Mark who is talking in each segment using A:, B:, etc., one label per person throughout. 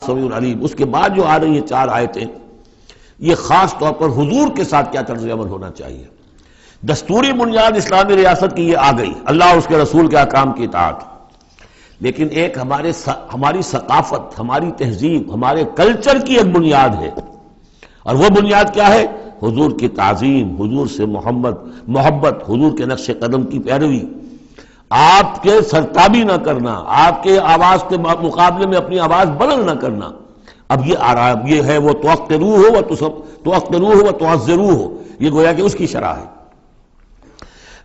A: سمیع علیم۔ اس کے بعد جو آ رہی ہیں 4 آیتیں، یہ خاص طور پر حضور کے ساتھ کیا طرز عمل ہونا چاہیے۔ دستوری بنیاد اسلامی ریاست کی یہ آ گئی، اللہ اور اس کے رسول کے احکام کی اطاعت، لیکن ایک ہماری ثقافت، ہماری تہذیب، ہمارے کلچر کی ایک بنیاد ہے، اور وہ بنیاد کیا ہے؟ حضور کی تعظیم، حضور سے محبت، حضور کے نقش قدم کی پیروی، آپ کے سرتابی نہ کرنا، آپ کے آواز کے مقابلے میں اپنی آواز بلند نہ کرنا۔ اب یہ آ رہا ہے، یہ ہے وہ توقروہ و تعزروہ، یہ گویا کہ اس کی شرح ہے۔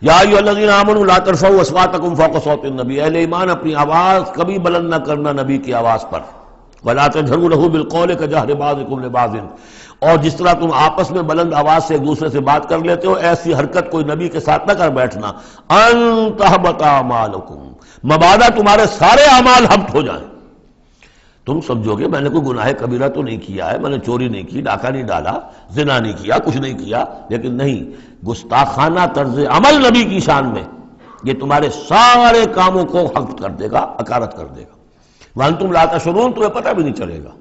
A: یا ایھا الذین آمنوا لا ترفعوا اصواتکم فوق صوت النبی، اہل ایمان اپنی آواز کبھی بلند نہ کرنا نبی کی آواز پر۔ ولا تجہروا لہ بالقول کجہر بعضکم لبعض، اور جس طرح تم آپس میں بلند آواز سے ایک دوسرے سے بات کر لیتے ہو، ایسی حرکت کوئی نبی کے ساتھ نہ کر بیٹھنا۔ ان تحبط اعمالکم، مبادا تمہارے سارے اعمال حبط ہو جائیں۔ تم سمجھو گے میں نے کوئی گناہ کبیرہ تو نہیں کیا ہے، میں نے چوری نہیں کی، ڈاکہ نہیں ڈالا، زنا نہیں کیا، کچھ نہیں کیا، لیکن نہیں، گستاخانہ طرز عمل نبی کی شان میں یہ تمہارے سارے کاموں کو حبط کر دے گا، اکارت کر دے گا۔ وانتم لا تشعرون، تمہیں پتہ بھی نہیں چلے گا۔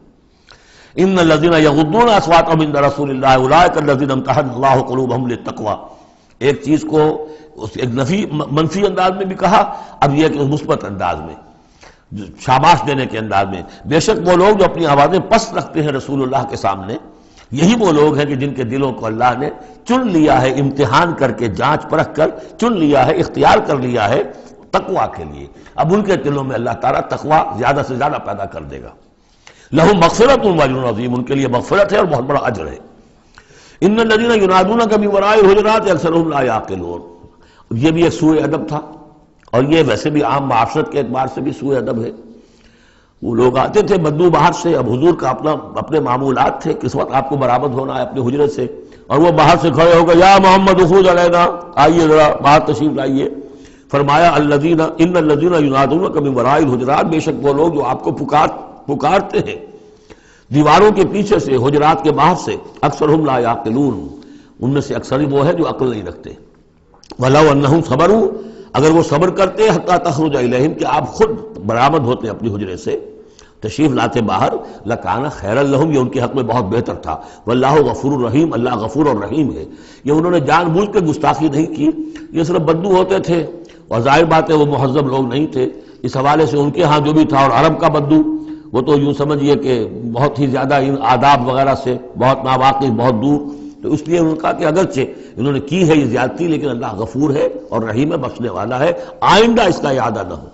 A: ان الذین یغضون اصواتهم عند رسول اللہ اولئک الذین امتحن اللہ قلوبهم للتقوی، ایک چیز کو ایک منفی انداز میں بھی کہا، اب یہ کہ مثبت انداز میں، شاباش دینے کے انداز میں۔ بے شک وہ لوگ جو اپنی آوازیں پست رکھتے ہیں رسول اللہ کے سامنے، یہی وہ لوگ ہیں کہ جن کے دلوں کو اللہ نے چن لیا ہے، امتحان کر کے، جانچ پرکھ کر چن لیا ہے، اختیار کر لیا ہے تقوی کے لیے۔ اب ان کے دلوں میں اللہ تعالیٰ تقوی زیادہ سے زیادہ پیدا کر دے گا۔ لہم مغفرۃ واجر عظیم، ان کے لیے مغفرت ہے اور بہت بڑا اجر ہے۔ ان الذین ینادونک من وراء الحجرات اکثرهم لا یعقلون، یہ بھی ایک سوء ادب تھا، اور یہ ویسے بھی عام معاشرت کے اعتبار سے بھی سوء ادب ہے۔ وہ لوگ آتے تھے بدو باہر سے، اب حضور کا اپنے معمولات تھے، کس وقت آپ کو برآمد ہونا ہے اپنے حجرے سے، اور وہ باہر سے کھڑے ہو گئے، یا محمد اخرج علینا، آئیے ذرا باہر تشریف لائیے۔ فرمایا ان الذین ینادونک من وراء الحجرات، بے شک وہ لوگ جو آپ کو پکارتے ہیں دیواروں کے پیچھے سے، حجرات کے باہر سے، اکثرهم لا یعقلون، ان میں سے اکثر ہی وہ ہے جو عقل نہیں رکھتے۔ ولو انہم صبروا، اگر وہ صبر کرتے حتی تخرج الیہم، کہ آپ خود برآمد ہوتے اپنی حجرے سے، تشریف لاتے باہر، لکان خیرا لہم، یہ ان کے حق میں بہت بہتر تھا۔ واللہ غفور الرحیم، اللہ غفور اور رحیم ہے۔ یہ انہوں نے جان بوجھ کے گستاخی نہیں کی، یہ صرف بدو ہوتے تھے، اور ظاہر بات ہے وہ مہذب لوگ نہیں تھے، اس حوالے سے ان کے ہاں جو بھی تھا، اور عرب کا بدو وہ تو یوں سمجھیے کہ بہت ہی زیادہ ان آداب وغیرہ سے بہت ناواقف، بہت دور، تو اس لیے ان کا کہ اگرچہ انہوں نے کی ہے یہ زیادتی، لیکن اللہ غفور ہے اور رحیم ہے، بخشنے والا ہے، آئندہ اس کا اعادہ نہ ہو۔